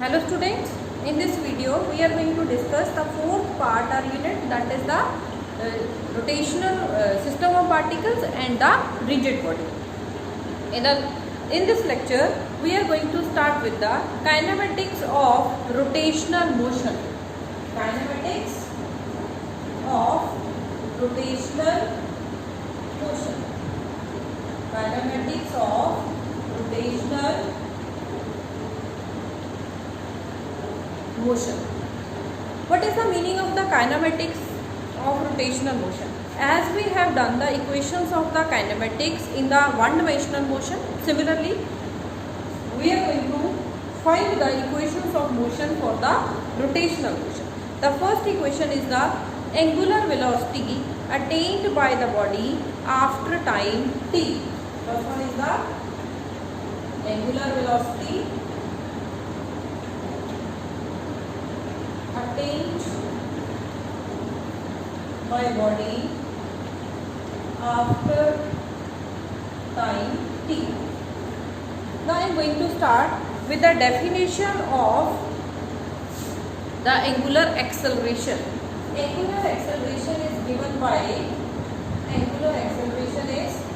Hello students, in this video we are going to discuss the fourth part or unit, that is the rotational system of particles and the rigid body. In this lecture we are going to start with the kinematics of rotational motion. Kinematics of rotational motion. Kinematics of rotational motion. What is the meaning of the kinematics of rotational motion? As we have done the equations of the kinematics in the one-dimensional motion, similarly we are going to find the equations of motion for the rotational motion. The first equation is the angular velocity attained by the body after time t. First one is the angular velocity attained by body after time t. Now I am going to start with the definition of the angular acceleration. Angular acceleration is given by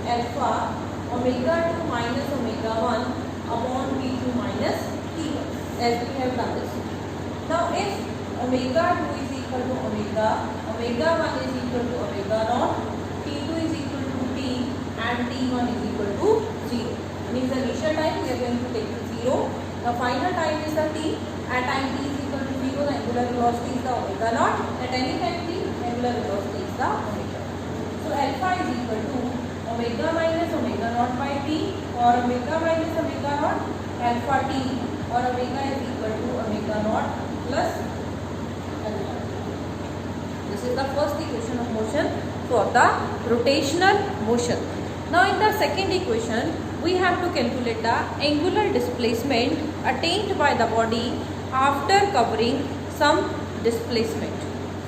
alpha omega 2 minus omega 1 upon v2 minus t1, as we have done this. Now if omega 2 is equal to omega 1 is equal to omega naught, t2 is equal to t, and t1 is equal to 0. Means the initial time we are going to take to 0. The final time is the t. At time t is equal to 0, the angular velocity is the omega naught. At any time t, angular velocity is the omega. So alpha is equal to omega minus omega naught by t, or omega minus omega naught alpha t, or omega is equal to omega naught plus alpha. This is the first equation of motion for the rotational motion. Now in the second equation we have to calculate the angular displacement attained by the body after covering some displacement.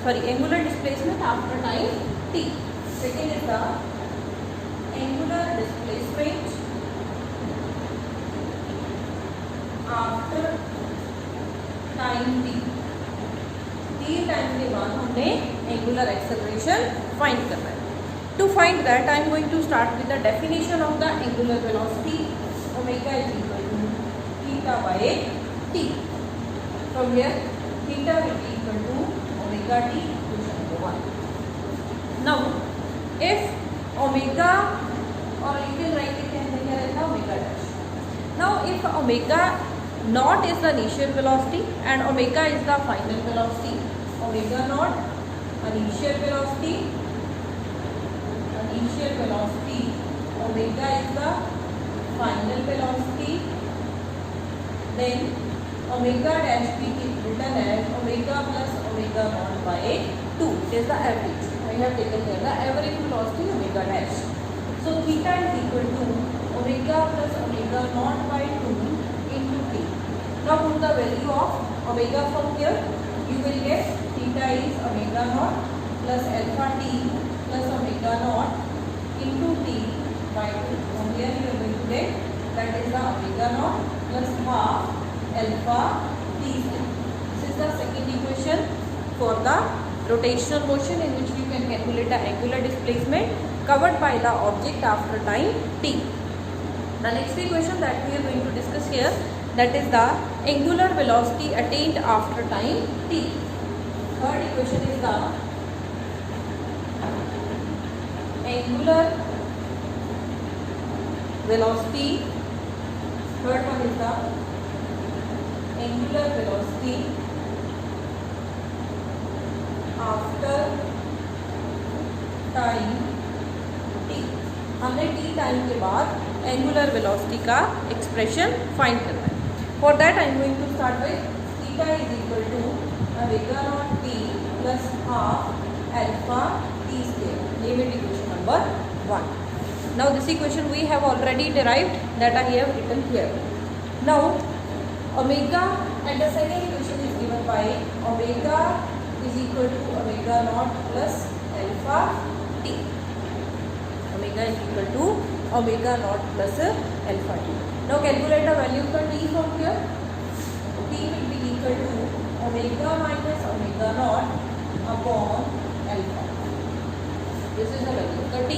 Angular displacement after time t. Second is the angular displacement after time t. t time के बाद हमने angular acceleration find करना है. To find that, I am going to start with the definition of the angular velocity. Omega is equal to theta by t. From here, theta will be equal to omega t, equation number 1. Now, if omega, or you can write it here as omega dash. Now, if omega naught is the initial velocity and omega is the final velocity, omega naught initial velocity, omega is the final velocity, then omega dash be written as omega plus omega naught by 2. It is the average. I have taken here the average velocity omega dash. So theta is equal to omega plus omega naught by 2 into t. Now put the value of omega from here. You will get theta is omega naught plus alpha t plus omega naught into t by 2. From here you are going to get that is the omega naught plus half alpha t. This is the second equation for the rotational motion, in which you can calculate the angular displacement covered by the object after time t. The next equation that we are going to discuss here, that is the angular velocity attained after time t. Third equation is the angular velocity. Third one is the angular velocity after time t. हमने t time के बाद angular velocity का expression find करना है. For that I am going to start with theta is equal to omega naught t plus half alpha t square. Limit equation number 1. Now this equation we have already derived, that I have written here. Now omega, and the second equation is given by omega is equal to omega naught plus alpha t. Omega is equal to omega naught plus alpha t. Now calculate the value of the t from here. T will be omega minus omega naught upon alpha. This is the value of the t.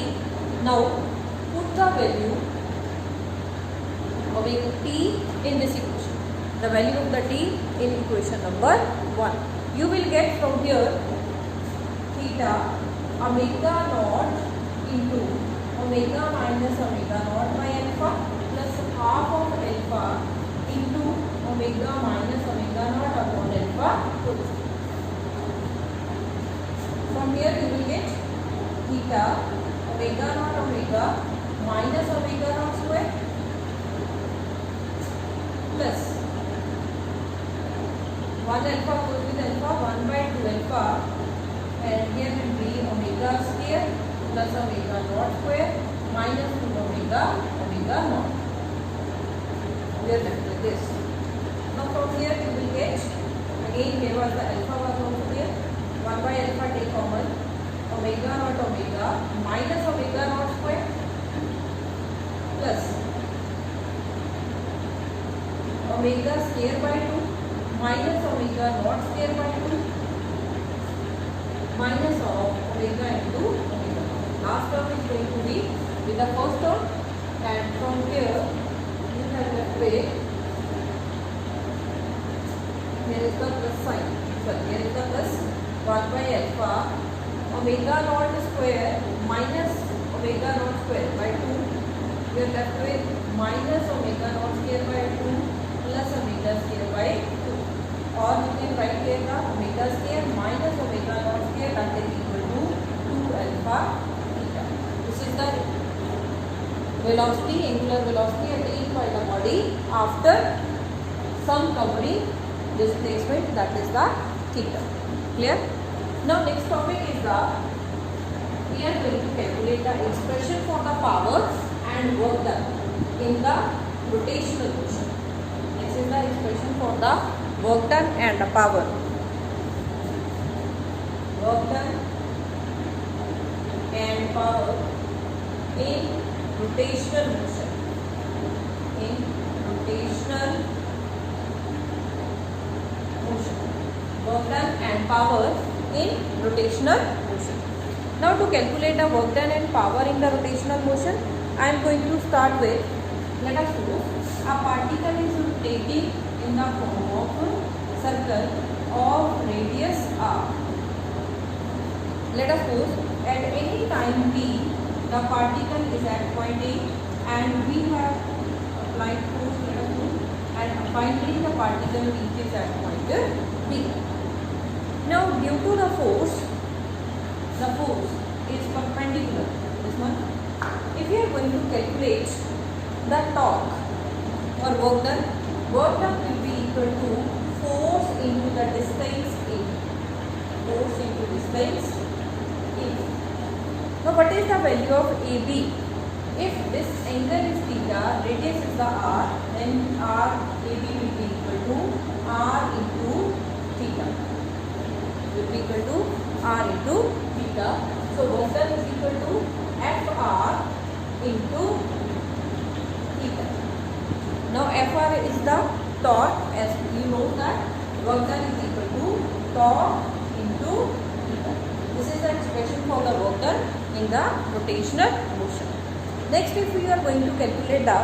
Now put the value omega t in this equation. The value of the t in equation number 1. You will get from here theta omega naught into omega minus omega naught by alpha plus half of alpha into omega minus omega naught upon alpha. From here you will get theta omega naught omega minus omega naught square plus 1 alpha goes with alpha, 1 by 2 alpha, and here will be omega square plus omega naught square minus 2 omega omega naught. We are left with this. Now from here you will get, again here was the alpha was also here, 1 by alpha take common, omega naught omega minus omega naught square plus omega square by 2 minus omega naught square by 2 minus of omega into omega. Last term is going to be with the first term, and from here you have left with, here is the plus sign, sorry, here is the plus 1 by alpha omega naught square minus omega naught square by 2. We are left with minus omega naught square by 2 plus omega square by 2. Or you can write here the omega square minus omega naught square, that is equal to 2 alpha theta. This is the velocity, angular velocity attained by the body after some covering displacement, that is the theta. Clear? Now next topic is the, we are going to calculate the expression for the power and work done in the rotational motion. This is the expression for the work done and the power. Work done and power in rotational motion. In rotational motion. Work done and power in rotational motion. Now to calculate the work done and power in the rotational motion, I am going to start with, let us suppose a particle is rotating in the form of circle of radius r. Let us suppose at any time t the particle is at point A and we have applied force, let us suppose, and finally the particle reaches at point B. Now due to the force is perpendicular, this one. If we are going to calculate the torque or work done will be equal to force into the distance A. Force into distance A. Now what is the value of AB? If this angle is theta, radius is the r, then AB will be equal to r into theta. Will be equal to r into theta. So work done is equal to Fr into theta. Now Fr is the torque, as you know that work done is equal to torque into theta. This is the expression for the work done in the rotational motion. Next, if we are going to calculate the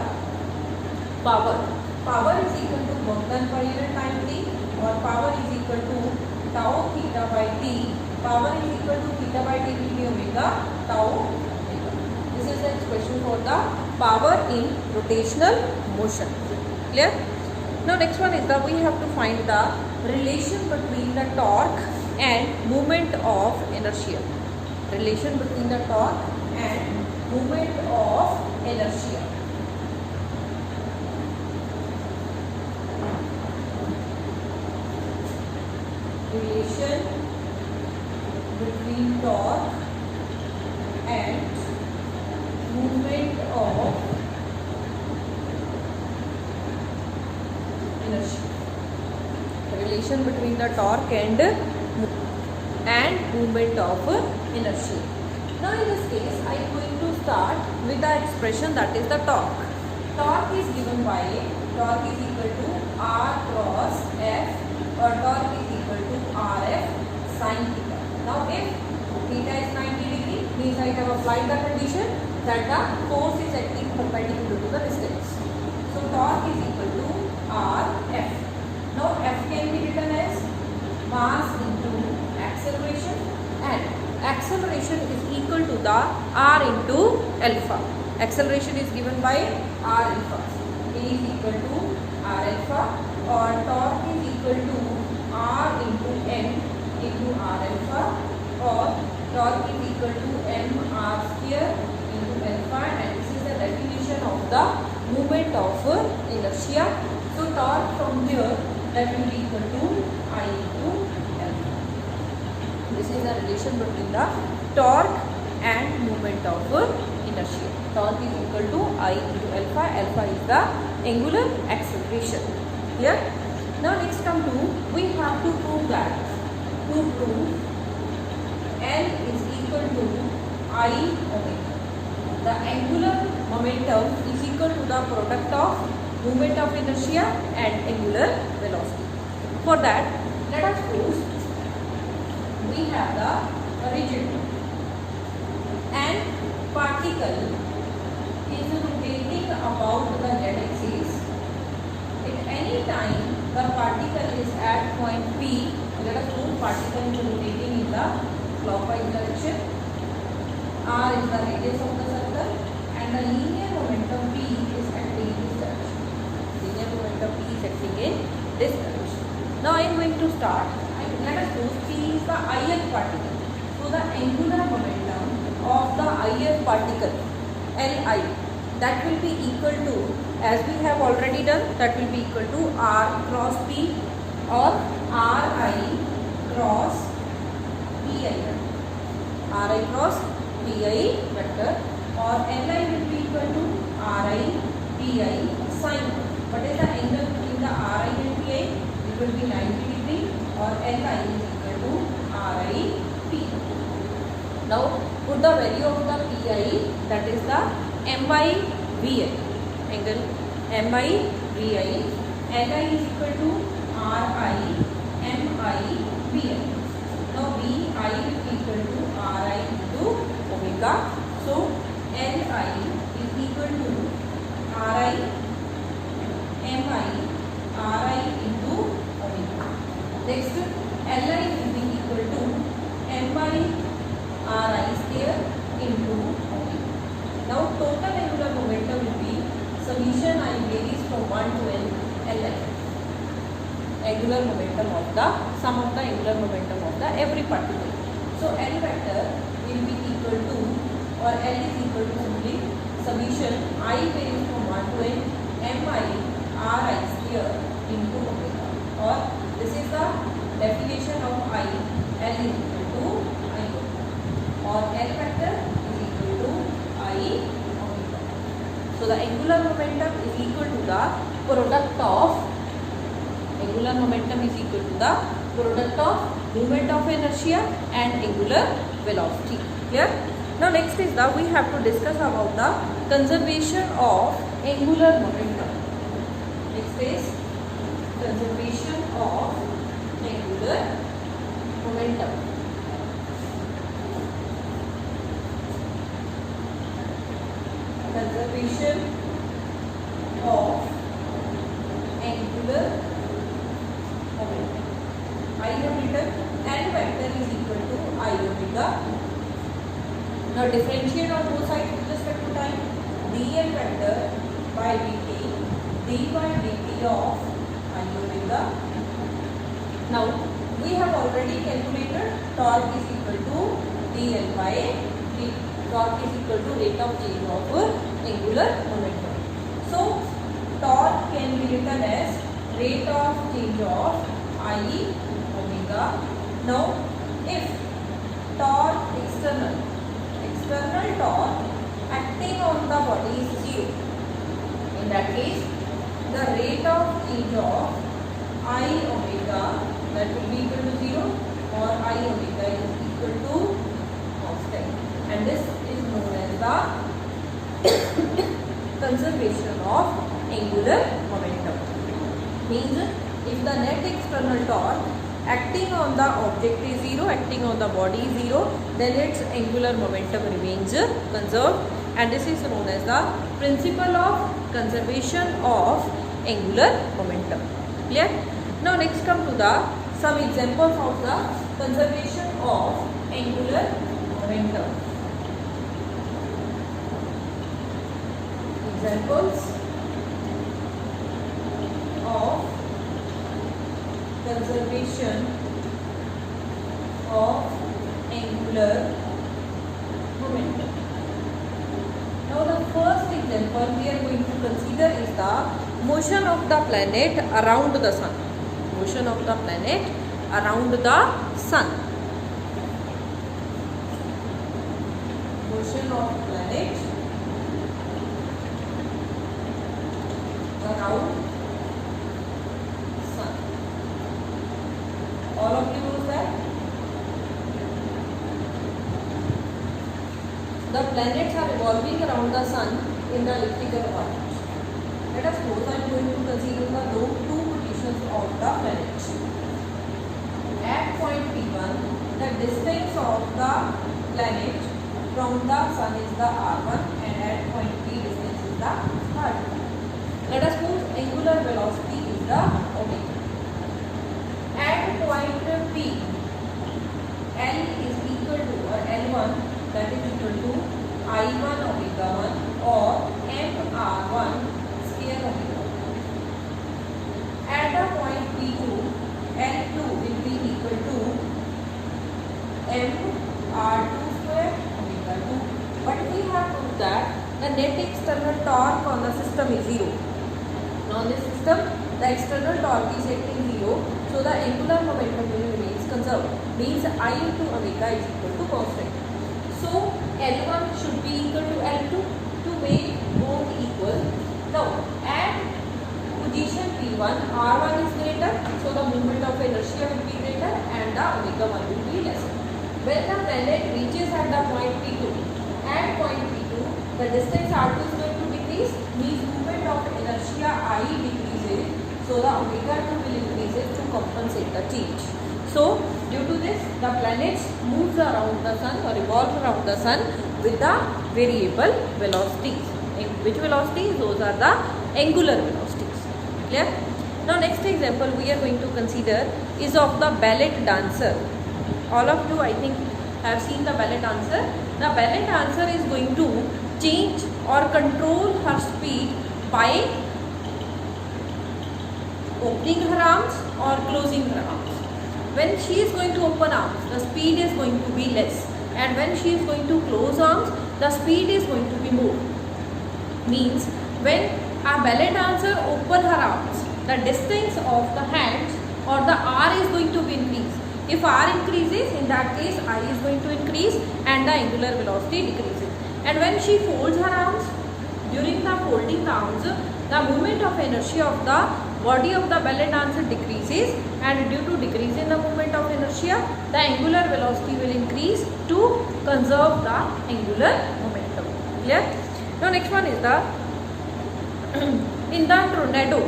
power is equal to work done per unit time t, or power is equal to tau theta by t. Power is equal to theta by t will be omega tau theta. This is the expression for the power in rotational motion. Clear? Now next one is that we have to find the relation between the torque and moment of inertia. Relation between the torque and moment of inertia. Relation between torque and movement of inertia. Relation between the torque and movement of inertia. Now in this case, I am going to start with the expression that is the torque. Torque is given by, torque is equal to R cross F, or torque is equal applied the condition that the force is acting perpendicular to the distance. So torque is equal to Rf. Now F can be written as mass into acceleration, and acceleration is equal to the R into alpha. Acceleration is given by R alpha. A is equal to R alpha, or torque is equal to R into M into R alpha, or torque is equal to mr square into alpha, and this is the definition of the movement of inertia. So torque from here, that will be equal to I into alpha. This is the relation between the torque and movement of inertia. Torque is equal to I into alpha. Alpha is the angular acceleration. Clear? Now next come to, we have to prove that. To prove L is equal to I omega. The angular momentum is equal to the product of movement of inertia and angular velocity. For that, let us suppose we have the origin and particle is rotating about the z-axis. At any time the particle is at point P, let us suppose particle is rotating in the clockwise direction. R is the radius of the circle, and the linear momentum P is acting in this direction. Linear momentum P is acting in this direction. Now I am going to start. Let us suppose P is the ith particle. So the angular momentum of the ith particle, Li, that will be equal to, as we have already done, that will be equal to R cross P, or Ri cross Pi. Ri cross Pi vector, or Li will be equal to Ri Pi sin. What is the angle between the Ri and Pi? It will be 90 degree, or Li is equal to Ri P. Now put the value of the Pi, that is the Mi Vi, angle Mi Vi. Li is equal to Ri Mi Vi. Now Vi will be equal to Ri into omega. So Li is equal to Ri Mi Ri into omega. Next, Li will be equal to Mi Ri square into omega. Now total angular momentum will be summation I varies from 1 to n Li. Angular momentum of the sum of the angular momentum of the every particle. So L vector will be equal to, or L is equal to simply summation I varies from 1 to n Mi Ri square into omega, or this is the definition of I. L is equal to I, or L vector is equal to I omega. So the angular momentum is equal to the product of, angular momentum is equal to the product of movement of inertia and angular velocity. Clear? Now next is the, we have to discuss about the conservation of angular momentum. Next is conservation of angular momentum. Conservation of angular momentum. I have written L vector is equal to I omega. Now differentiate on both sides with respect to time. dl vector by dt, d by dt of I omega. Now we have already calculated torque is equal to dl by dt. Torque is equal to rate of change of angular momentum. So torque can be written as rate of change of I omega. Now if torque external torque acting on the body is 0, in that case the rate of change of I omega, that will be equal to 0, or I omega is equal to constant, and this is known as the conservation of angular momentum. Means if the net external torque acting on the object is 0, acting on the body is 0, then its angular momentum remains conserved, and this is known as the principle of conservation of angular momentum. Clear? Now next come to the some examples of the conservation of angular momentum. Examples of conservation of angular momentum. Now the first example we are going to consider is the motion of the planet around the sun. Motion of the planet around the sun. Motion of planet around sun. All of you knows that the planets are revolving around the sun in the elliptical orbit. Let us suppose I am going to consider the two positions of the planet. At point P1, the distance of the planet from the sun is the r1, and at point P distance is the r2. Let us suppose angular velocity is the omega. At point P, L is equal to, or L1 that is equal to I1 omega 1 or mr1 square omega 1. At the point P2, L2 will be equal to mr2 square omega 2. But we have proved that the net external torque on the system is 0. Now on this system, the external torque is acting 0, so the angular momentum will remain conserved. Means I into omega is equal to constant. So L1 should be equal to L2 to make both equal. Now at position P1, R1 is greater, so the moment of inertia will be greater and the omega 1 will be lesser. When the planet reaches at the point P2, at point P2, the distance R2 is going to decrease, means movement of inertia I decreases, so the omega 2 will increase to compensate the change. So due to this, the planets moves around the sun or revolve around the sun with the variable velocities. In which velocities? Those are the angular velocities. Clear? Now next example we are going to consider is of the ballet dancer. All of you I think have seen the ballet dancer. The ballet dancer is going to change or control her speed by opening her arms or closing her arms. When she is going to open arms, the speed is going to be less, and when she is going to close arms, the speed is going to be more. Means when a ballet dancer open her arms, the distance of the hands or the R is going to be increased. If R increases, in that case I is going to increase and the angular velocity decreases. And when she folds her arms, during the folding the arms, the moment of inertia of the body of the ballet dancer decreases, and due to decrease in the moment of inertia, the angular velocity will increase to conserve the angular momentum. Clear? Now next one is the in the tornado.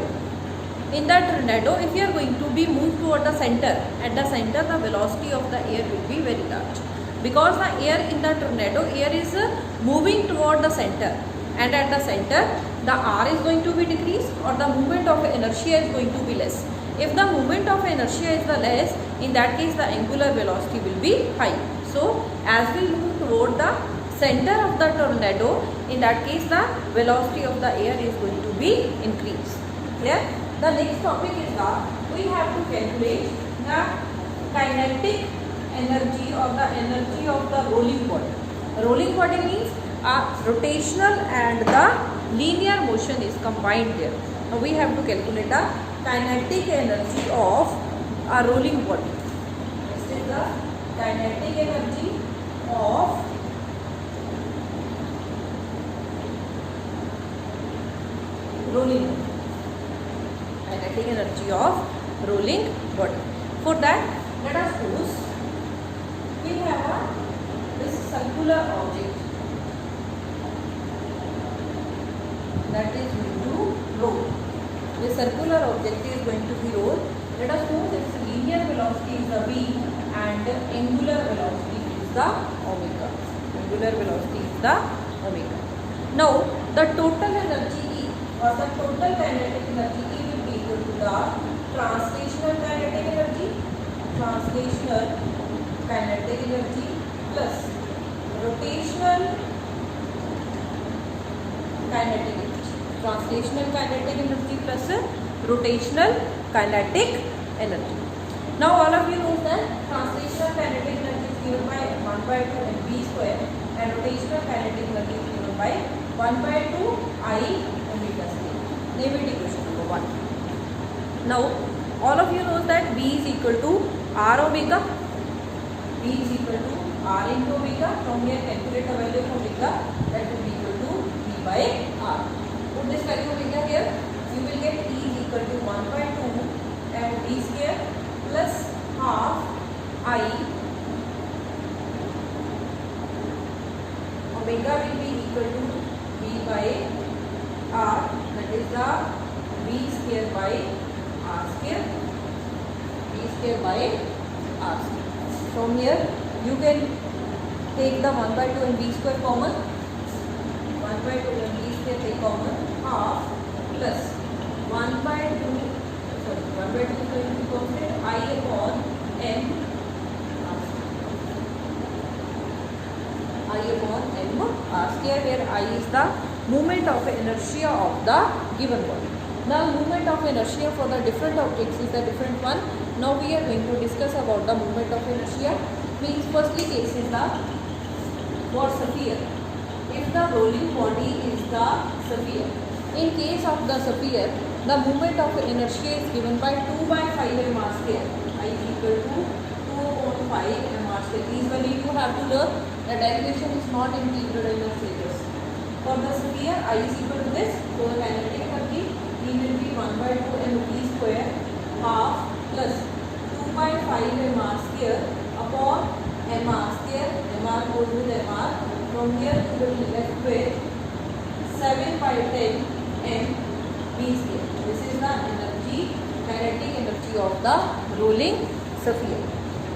In the tornado, if you are going to be moved toward the center, at the center the velocity of the air will be very large, because the air in the tornado, air is moving toward the center, and at the center the R is going to be decreased or the moment of inertia is going to be less. If the moment of inertia is the less, in that case the angular velocity will be high. So as we move toward the center of the tornado, in that case the velocity of the air is going to be increased. Clear? The next topic is that we have to calculate the kinetic energy or the energy of the rolling body. Rolling body means a rotational and the linear motion is combined there. Now we have to calculate the kinetic energy of a rolling body. This is the kinetic energy of rolling body. Kinetic energy of rolling body. For that, let us suppose we have this circular object that is going to roll. This circular object is going to be rolled. Let us suppose its linear velocity velocity is the v and angular velocity is the omega. Angular velocity is the omega. Now the total energy E or the total kinetic energy E will be equal to the translational kinetic energy, plus rotational kinetic energy. Translational kinetic energy plus rotational kinetic energy. Now all of you know that translational kinetic energy is given by 1 by 2 mv square and rotational kinetic energy is given by 1 by 2 I omega square. Name it equation number 1. Now all of you know that V is equal to R omega. V is equal to R into omega. From here calculate the value of omega, that will be equal to V by R. Put this value of omega here. You will get E is equal to 1 by 2 and V square plus half I omega will be equal to V by R, that is the V square by R square, V square by R square. From here you can take the 1 by 2 and V square common. 1 by 2 and V square take common, half plus 1 by 2, sorry, 1 by 2 is going to be constant, I upon M, I upon M R square, where I is the moment of inertia of the given body. Now moment of inertia for the different objects is the different one. Now we are going to discuss about the moment of inertia. Means firstly case is the for sphere. If the rolling body is the sphere, in case of the sphere, the moment of inertia is given by 2 by 5 mr square. I is equal to 2 upon 5 mr square. These value you have to learn. The derivation is not integral in your syllabus. For the sphere, I is equal to this. So the kinetic energy E will be 1 by 2 mv square half plus 2 by 5 mr square upon mr square. Mr goes with mr. From here you will be left with 7 by 10 mv square. This is the energy, kinetic energy of the rolling sphere.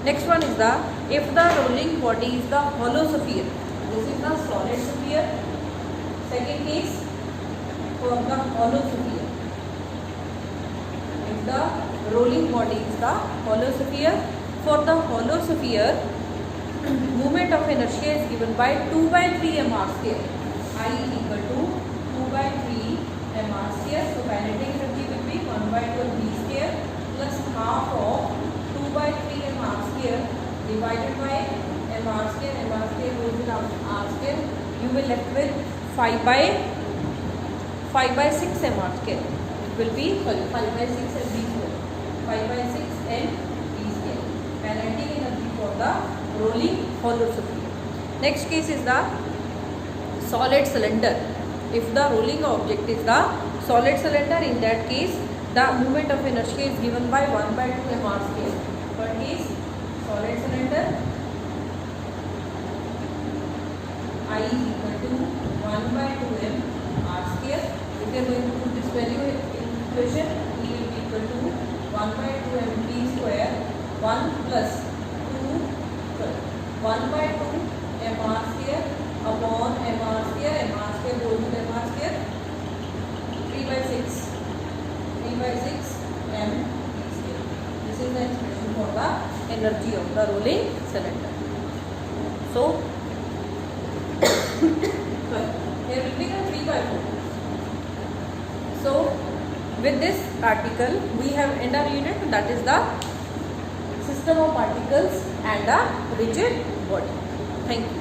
Next one is the, if the rolling body is the hollow sphere. This is the solid sphere. Second case for the hollow sphere. If the rolling body is the hollow sphere, for the hollow sphere, moment of inertia is given by 2 by 3 mr square. I is equal to 2 by 3 mr square. So kinetic energy will be 1 by 2 v square plus half of 2 by 3 mr square divided by mr square. Mr square goes with r square. You will left with 5 by 6 mr square. It will be 5 by 6 and v square. 5 by 6 and v square. Kinetic energy for the rolling hollow sphere. Next case is the solid cylinder. If the rolling object is the solid cylinder, in that case the moment of inertia is given by 1 by 2 mr square. Third case, solid cylinder, I is equal to 1 by 2 m r square. If you are going to put this value in equation, E will be equal to 1 by 2 m v square 1 plus 1 by 2 mr square upon mr square. Mr square goes with mr square. 3 by 6 m v square. This is the expression for the energy of the rolling cylinder. So here will be the 3 by 4. So with this article we have end our unit, that is the system of particles and a rigid body. Thank you.